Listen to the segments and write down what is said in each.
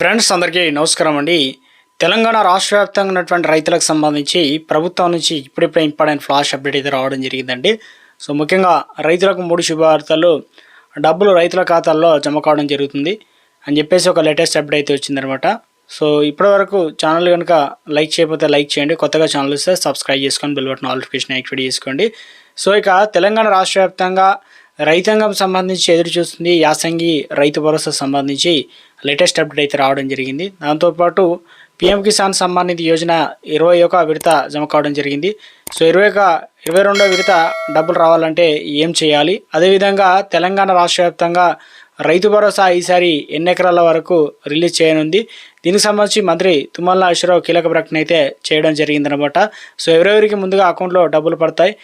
Friends అందరికీ నమస్కారం అండి. తెలంగాణ రాష్ట్ర వ్యాప్తంగా ఉన్నటువంటి రైతులకు సంబంధించి ప్రభుత్వం నుంచి ఇప్పుడిప్పుడే ఇంపార్టెంట్ ఫ్లాష్ అప్డేట్ అయితే రావడం జరిగిందండి. సో ముఖ్యంగా రైతులకు 3 శుభవార్తలు, డబ్బులు రైతుల ఖాతాల్లో జమ కావడం జరుగుతుంది అని చెప్పేసి ఒక లేటెస్ట్ అప్డేట్ అయితే వచ్చిందనమాట. సో ఇప్పటివరకు ఛానల్ కనుక లైక్ చేయకపోతే లైక్ చేయండి, కొత్తగా ఛానల్ వస్తే సబ్స్క్రైబ్ చేసుకొని బెల్ బటన్ నోటిఫికేషన్ యాక్టివేట్ చేసుకోండి. సో ఇక తెలంగాణ రాష్ట్ర వ్యాప్తంగా రైతాంగం సంబంధించి ఎదురు చూస్తుంది యాసంగి రైతు భరోసా సంబంధించి లేటెస్ట్ అప్డేట్ అయితే రావడం జరిగింది. దాంతోపాటు పీఎం కిసాన్ సమ్మాన్ నిధి యోజన 21వ విడత జమ కావడం జరిగింది. సో 22వ విడత డబ్బులు రావాలంటే ఏం చేయాలి, అదేవిధంగా తెలంగాణ రాష్ట్ర వ్యాప్తంగా రైతు భరోసా ఈసారి ఎన్ని ఎకరాల వరకు రిలీజ్ చేయనుంది, దీనికి సంబంధించి మంత్రి తుమ్మల నాగేశ్వరరావు కీలక ప్రకటన అయితే చేయడం జరిగిందనమాట. సో ఎవరెవరికి ముందుగా అకౌంట్లో డబ్బులు పడతాయి,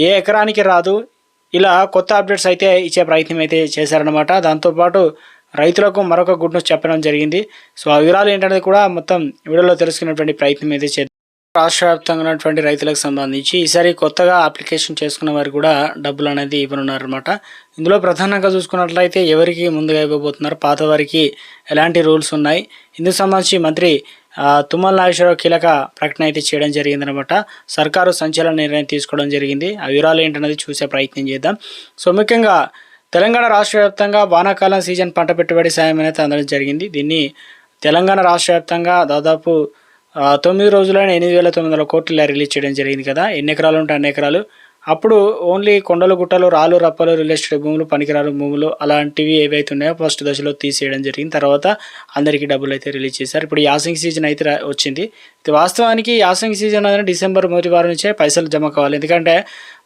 ఏ ఎకరానికి రాదు, ఇలా కొత్త అప్డేట్స్ అయితే ఇచ్చే ప్రయత్నం అయితే చేశారనమాట. దాంతోపాటు రైతులకు మరొక గుడ్ న్యూస్ చెప్పడం జరిగింది. సో ఆ వివరాలు ఏంటనేది కూడా మొత్తం వీడియోలో తెలుసుకునేటువంటి ప్రయత్నం అయితే చేద్దాం. రాష్ట్ర వ్యాప్తంగా ఉన్నటువంటి రైతులకు సంబంధించి ఈసారి కొత్తగా అప్లికేషన్ చేసుకున్న వారికి కూడా డబ్బులు అనేది ఇవ్వనున్నారన్నమాట. ఇందులో ప్రధానంగా చూసుకున్నట్లయితే ఎవరికి ముందుగా ఇవ్వబోతున్నారు, పాత వారికి ఎలాంటి రూల్స్ ఉన్నాయి, ఇందుకు సంబంధించి మంత్రి తుమ్మల నాగేశ్వరరావు కీలక ప్రకటన అయితే చేయడం జరిగిందనమాట. సర్కారు సంచలన నిర్ణయం తీసుకోవడం జరిగింది. ఆ వివరాలు ఏంటనేది చూసే ప్రయత్నం చేద్దాం. సో ముఖ్యంగా తెలంగాణ రాష్ట్ర వ్యాప్తంగా వానాకాలం సీజన్ పంట పెట్టుబడి సాయం అనేది అందడం జరిగింది. దీన్ని తెలంగాణ రాష్ట్ర వ్యాప్తంగా దాదాపు 9 రోజులైన 8,900 కోట్లు రిలీజ్ చేయడం జరిగింది కదా. ఎన్ని ఎకరాలు ఉంటే అన్ని ఎకరాలు. అప్పుడు ఓన్లీ కొండలు గుట్టలు రాళ్ళు రప్పలు రియల్ ఎస్టేట్ భూములు పనికిరాలు భూములు అలాంటివి ఏవైతే ఉన్నాయో ఫస్ట్ దశలో తీసేయడం జరిగింది. తర్వాత అందరికీ డబ్బులు అయితే రిలీజ్ చేశారు. ఇప్పుడు యాసంగి సీజన్ అయితే వచ్చింది. వాస్తవానికి యాసంగి సీజన్ అనేది డిసెంబర్ మొదటి వారం నుంచే పైసలు జమ కావాలి. ఎందుకంటే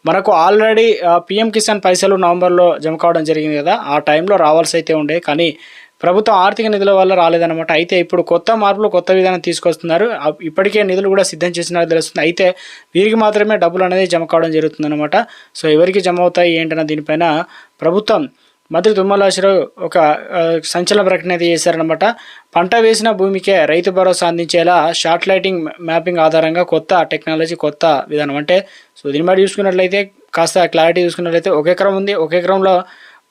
మనకు ఆల్రెడీ పీఎం కిసాన్ పైసలు నవంబర్లో జమ కావడం జరిగింది కదా, ఆ టైంలో రావాల్సి అయితే ఉండే, కానీ ప్రభుత్వం ఆర్థిక నిధుల వల్ల రాలేదన్నమాట. అయితే ఇప్పుడు కొత్త మార్పులు కొత్త విధానం తీసుకొస్తున్నారు. ఇప్పటికే నిధులు కూడా సిద్ధం చేసినట్టు తెలుస్తుంది. అయితే వీరికి మాత్రమే డబ్బులు అనేది జమ కావడం జరుగుతుందన్నమాట. సో ఎవరికి జమ అవుతాయి ఏంటన్న దీనిపైన ప్రభుత్వం మంత్రి తుమ్మల నాగేశ్వరరావు ఒక సంచలన ప్రకటన అయితే చేశారనమాట. పంట వేసిన భూమికే రైతు భరోసా అందించేలా శాటిలైటింగ్ మ్యాపింగ్ ఆధారంగా కొత్త టెక్నాలజీ, కొత్త విధానం. అంటే సో దీన్ని బట్టి చూసుకున్నట్లయితే కాస్త క్లారిటీ చూసుకున్నట్లయితే 1 ఎకరం ఉంది, 1 ఎకరంలో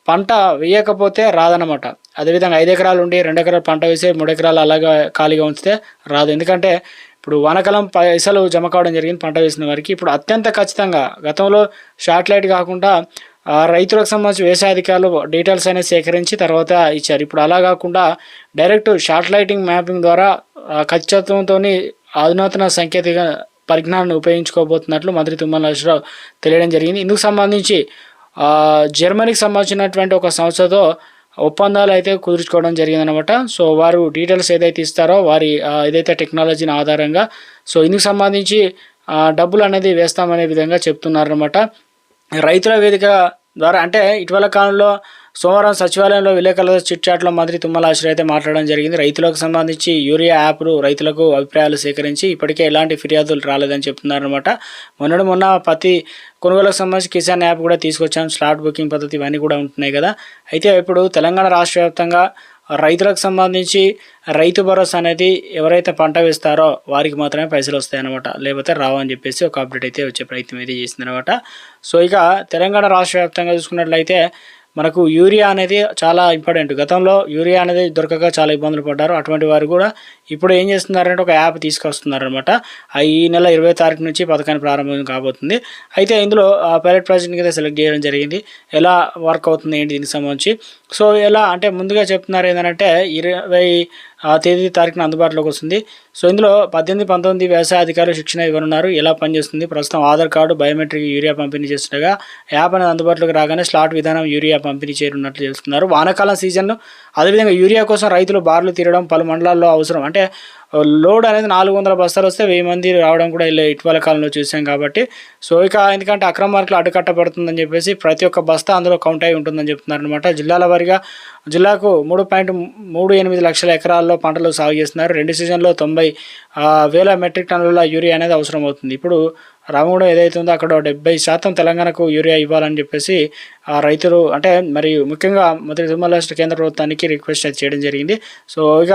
పంట వేయకపోతే రాదనమాట. అదేవిధంగా 5 ఎకరాలు ఉండి 2 ఎకరాలు పంట వేసి 3 ఎకరాలు అలాగా ఖాళీగా ఉంచితే రాదు. ఎందుకంటే ఇప్పుడు వానాకాలం పైసలు జమ కావడం జరిగింది పంట వేసిన వారికి. ఇప్పుడు అత్యంత ఖచ్చితంగా గతంలో శాటిలైట్ కాకుండా రైతులకు సంబంధించి వ్యవసాయ అధికారులు డీటెయిల్స్ అనేది సేకరించి తర్వాత ఇచ్చారు. ఇప్పుడు అలా కాకుండా డైరెక్ట్ శాటిలైటింగ్ మ్యాపింగ్ ద్వారా ఖచ్చితంతో అధునాతన సాంకేతిక పరిజ్ఞానాన్ని ఉపయోగించుకోబోతున్నట్లు మంత్రి తుమ్మల నాగేశ్వరరావు తెలియడం జరిగింది. ఇందుకు సంబంధించి జర్మనీకి సంబంధించినటువంటి ఒక సంస్థతో ఒప్పందాలు అయితే కుదుర్చుకోవడం జరిగిందనమాట. సో వారు డీటెయిల్స్ ఏదైతే ఇస్తారో వారి ఏదైతే టెక్నాలజీని ఆధారంగా సో ఇందుకు సంబంధించి డబ్బులు అనేది వేస్తామనే విధంగా చెప్తున్నారనమాట. రైతుల వేదిక ద్వారా అంటే ఇటీవల కాలంలో సోమవారం సచివాలయంలో విలేకరుల చిట్చాట్లో మంత్రి తుమ్మల నాగేశ్వరరావు అయితే మాట్లాడడం జరిగింది. రైతులకు సంబంధించి యూరియా యాప్లు రైతులకు అభిప్రాయాలు సేకరించి ఇప్పటికే ఎలాంటి ఫిర్యాదులు రాలేదని చెప్తున్నారనమాట. మొన్న పత్తి కొనుగోలుకు సంబంధించి కిసాన్ యాప్ కూడా తీసుకొచ్చాం, స్లాట్ బుకింగ్ పద్ధతి ఇవన్నీ కూడా ఉంటున్నాయి కదా. అయితే ఇప్పుడు తెలంగాణ రాష్ట్ర వ్యాప్తంగా రైతులకు సంబంధించి రైతు భరోసా అనేది ఎవరైతే పంట వేస్తారో వారికి మాత్రమే పైసలు వస్తాయన్నమాట, లేకపోతే రావు అని చెప్పేసి ఒక అప్డేట్ అయితే వచ్చే ప్రయత్నం అయితే చేసిందనమాట. సో ఇక తెలంగాణ రాష్ట్ర వ్యాప్తంగా చూసుకున్నట్లయితే మనకు యూరియా అనేది చాలా ఇంపార్టెంట్. గతంలో యూరియా అనేది దొరకక చాలా ఇబ్బందులు పడ్డారు. అటువంటి వారు కూడా ఇప్పుడు ఏం చేస్తున్నారంటే ఒక యాప్ తీసుకొస్తున్నారనమాట. ఈ నెల 20వ తారీఖు నుంచి పథకాన్ని ప్రారంభం కాబోతుంది. అయితే ఇందులో పైలట్ ప్రాజెక్ట్ కింద సెలెక్ట్ చేయడం జరిగింది. ఎలా వర్క్ అవుతుంది ఏంటి దీనికి సంబంధించి. సో ఎలా అంటే ముందుగా చెప్తున్నారు ఏంటంటే 20వ తేదీ తారీఖున అందుబాటులోకి వస్తుంది. సో ఇందులో 18, 19 వ్యవసాయ అధికారులు శిక్షణ ఇవ్వనున్నారు. ఎలా పనిచేస్తుంది, ప్రస్తుతం ఆధార్ కార్డు బయోమెట్రిక్ యూరియా పంపిణీ చేస్తుండగా యాప్ అనేది అందుబాటులోకి రాగానే స్లాట్ విధానం యూరియా పంపిణీ చేరున్నట్లు తెలుస్తున్నారు. వానాకాలం సీజన్ అదేవిధంగా యూరియా కోసం రైతులు బార్లు తీరడం పలు మండలాల్లో అవసరం. అంటే లోడ్ అనేది 400 బస్తాలు వస్తే 1000 మంది రావడం కూడా ఇటీవల కాలంలో చూసాం కాబట్టి. సో ఇక ఎందుకంటే అక్రమ మార్కులు అడ్డుకట్టబడుతుందని చెప్పేసి ప్రతి ఒక్క బస్తా అందులో కౌంట్ అయి ఉంటుందని చెప్తున్నారనమాట. జిల్లాల వారీగా జిల్లాకు 3.38 లక్షల ఎకరాల్లో పంటలు సాగు చేస్తున్నారు. 2 సీజన్లో 90,000 మెట్రిక్ టన్నుల యూరియా అనేది అవసరం అవుతుంది. ఇప్పుడు రామగుండం ఏదైతే ఉందో అక్కడ 70% తెలంగాణకు యూరియా ఇవ్వాలని చెప్పేసి రైతులు అంటే మరి ముఖ్యంగా మంత్రి తుమ్మల నాగేశ్వరరావు కేంద్ర ప్రభుత్వానికి రిక్వెస్ట్ అయితే చేయడం జరిగింది. సో ఇక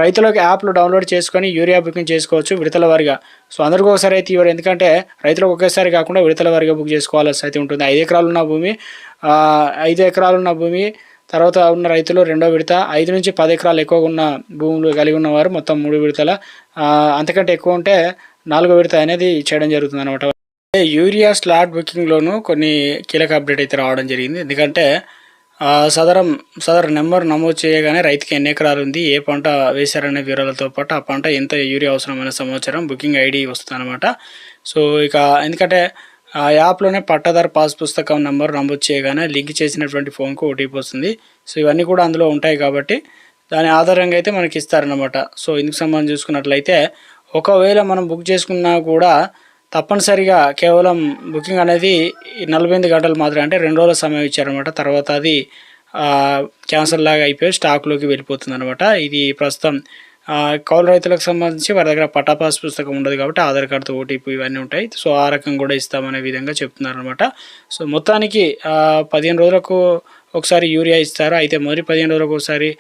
రైతులకు యాప్లు డౌన్లోడ్ చేసుకొని యూరియా బుకింగ్ చేసుకోవచ్చు విడతల వారిగా. సో అందరికీ ఒకసారి అయితే ఇవ్వరు, ఎందుకంటే రైతులకు ఒకేసారి కాకుండా విడతల వారిగా బుక్ చేసుకోవాల్సి అయితే ఉంటుంది. 5 ఎకరాలు ఉన్న భూమి తర్వాత ఉన్న రైతులు రెండో విడత 5 నుంచి 10 ఎకరాలు ఎక్కువగా ఉన్న భూములు కలిగి ఉన్నవారు మొత్తం 3 విడతల, అంతకంటే ఎక్కువ ఉంటే 4 విడత అనేది చేయడం జరుగుతుంది అనమాట. యూరియా స్లాట్ బుకింగ్లోనూ కొన్ని కీలక అప్డేట్ అయితే రావడం జరిగింది. ఎందుకంటే సదరు నెంబర్ నమోదు చేయగానే రైతుకి ఎన్ని ఎకరాలు ఉంది, ఏ పంట వేశారనే వివరాలతో పాటు ఆ పంట ఎంత యూరియా అవసరమైన సమాచారం, బుకింగ్ ఐడి వస్తుంది అనమాట. సో ఇక ఎందుకంటే ఆ యాప్లోనే పట్టాదారు పాస్ పుస్తకం నెంబర్ నమోదు చేయగానే లింక్ చేసినటువంటి ఫోన్కు ఓటీపీ వస్తుంది. సో ఇవన్నీ కూడా అందులో ఉంటాయి కాబట్టి దాని ఆధారంగా అయితే మనకి ఇస్తారనమాట. సో ఇందుకు సంబంధించి చూసుకున్నట్లయితే ఒకవేళ మనం బుక్ చేసుకున్నా కూడా తప్పనిసరిగా కేవలం బుకింగ్ అనేది 48 గంటలు మాత్రమే, అంటే 2 రోజుల సమయం ఇచ్చారనమాట. తర్వాత అది క్యాన్సల్ లాగా అయిపోయి స్టాక్లోకి వెళ్ళిపోతుంది అనమాట. ఇది ప్రస్తుతం కౌలు రైతులకు సంబంధించి వారి దగ్గర పట్టా పాస్ పుస్తకం ఉండదు కాబట్టి ఆధార్ కార్డుతో ఓటీపీ ఇవన్నీ ఉంటాయి. సో ఆ రకం కూడా ఇస్తామనే విధంగా చెప్తున్నారు అనమాట. సో మొత్తానికి 15 రోజులకు ఒకసారి యూరియా ఇస్తారు. అయితే మొదటి 15 రోజులకు ఒకసారి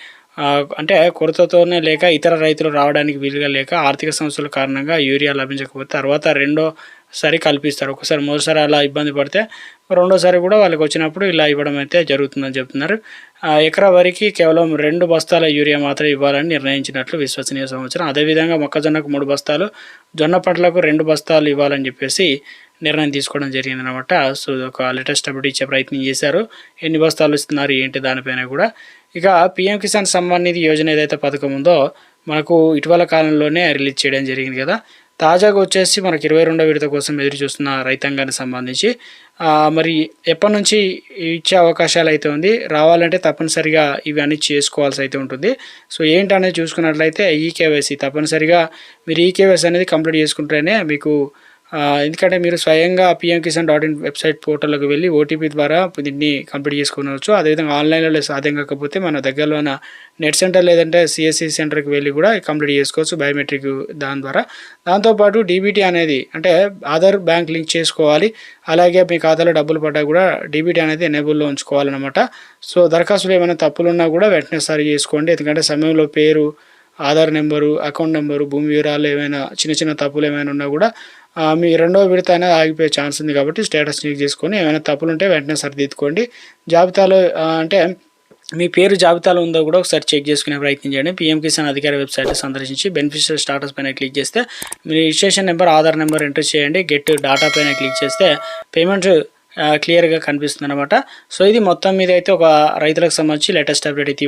అంటే కొరతతోనే లేక ఇతర రైతులు రావడానికి వీలుగా లేక ఆర్థిక సమస్యల కారణంగా యూరియా లభించకపోతే తర్వాత రెండోసారి కల్పిస్తారు. ఒకసారి మొదటిసారి అలా ఇబ్బంది పడితే రెండోసారి కూడా వాళ్ళకి వచ్చినప్పుడు ఇలా ఇవ్వడం అయితే జరుగుతుందని చెప్తున్నారు. ఎకరా వరకు కేవలం 2 బస్తాల యూరియా మాత్రమే ఇవ్వాలని నిర్ణయించినట్లు విశ్వసనీయ సమాచారం. అదేవిధంగా మొక్కజొన్నకు 3 బస్తాలు, జొన్న పంటలకు 2 బస్తాలు ఇవ్వాలని చెప్పేసి నిర్ణయం తీసుకోవడం జరిగిందనమాట. సో ఒక లేటెస్ట్ అప్డేట్ ఇచ్చే ప్రయత్నం చేశారు. ఎన్ని బస్తాలు ఇస్తున్నారు ఏంటి దానిపైన కూడా. ఇక పీఎం కిసాన్ సమ్మాన్ నిధి యోజన ఏదైతే పథకం ఉందో మనకు ఇటీవల కాలంలోనే రిలీజ్ చేయడం జరిగింది కదా. తాజాగా వచ్చేసి మనకి 22వ విడత కోసం ఎదురు చూస్తున్న రైతాంగానికి సంబంధించి మరి ఎప్పటి నుంచి ఇచ్చే అవకాశాలు అయితే ఉంది, రావాలంటే తప్పనిసరిగా ఇవన్నీ చేసుకోవాల్సి అయితే ఉంటుంది. సో ఏంటనేది చూసుకున్నట్లయితే ఈకేవైసీ తప్పనిసరిగా మీరు ఈకేవైసీ అనేది కంప్లీట్ చేసుకుంటేనే మీకు ఎందుకంటే మీరు స్వయంగా pmkisan.in వెబ్సైట్ పోర్టల్లోకి వెళ్ళి ఓటీపీ ద్వారా దీన్ని కంప్లీట్ చేసుకోవచ్చు. అదేవిధంగా ఆన్లైన్లో సాధ్యం కాకపోతే మన దగ్గరలో ఉన్న నెట్ సెంటర్ లేదంటే సిఎస్సి సెంటర్కి వెళ్ళి కూడా కంప్లీట్ చేసుకోవచ్చు బయోమెట్రిక్ దాని ద్వారా. దాంతోపాటు డీబీటీ అనేది అంటే ఆధార్ బ్యాంక్ లింక్ చేసుకోవాలి. అలాగే మీ ఖాతాలో డబ్బులు పడ్డా కూడా డీబీటీ అనేది ఎనేబుల్లో ఉంచుకోవాలన్నమాట. సో దరఖాస్తులు ఏమైనా తప్పులున్నా కూడా వెంటనే సరి చేసుకోండి. ఎందుకంటే సమయంలో పేరు, ఆధార్ నెంబరు, అకౌంట్ నెంబరు, భూమి వివరాలు ఏమైనా చిన్న తప్పులు ఏమైనా ఉన్నా కూడా మీ రెండో విడత అనేది ఆగిపోయే ఛాన్స్ ఉంది కాబట్టి స్టేటస్ చెక్ చేసుకొని ఏమైనా తప్పులు ఉంటే వెంటనే సరిదిద్దుకోండి. జాబితాలో అంటే మీ పేరు జాబితాలో ఉందో కూడా ఒకసారి చెక్ చేసుకునే ప్రయత్నం చేయండి. పీఎం కిసాన్ అధికార వెబ్సైట్ సందర్శించి బెనిఫిషియరీ స్టాటస్ పైన క్లిక్ చేస్తే మీ registration number, Aadhaar number enter చేయండి. గెట్ డాటా పైన క్లిక్ చేస్తే పేమెంట్ క్లియర్గా కనిపిస్తుంది అనమాట. సో ఇది మొత్తం మీద అయితే ఒక రైతులకు సంబంధించి లేటెస్ట్ అప్డేట్ అయితే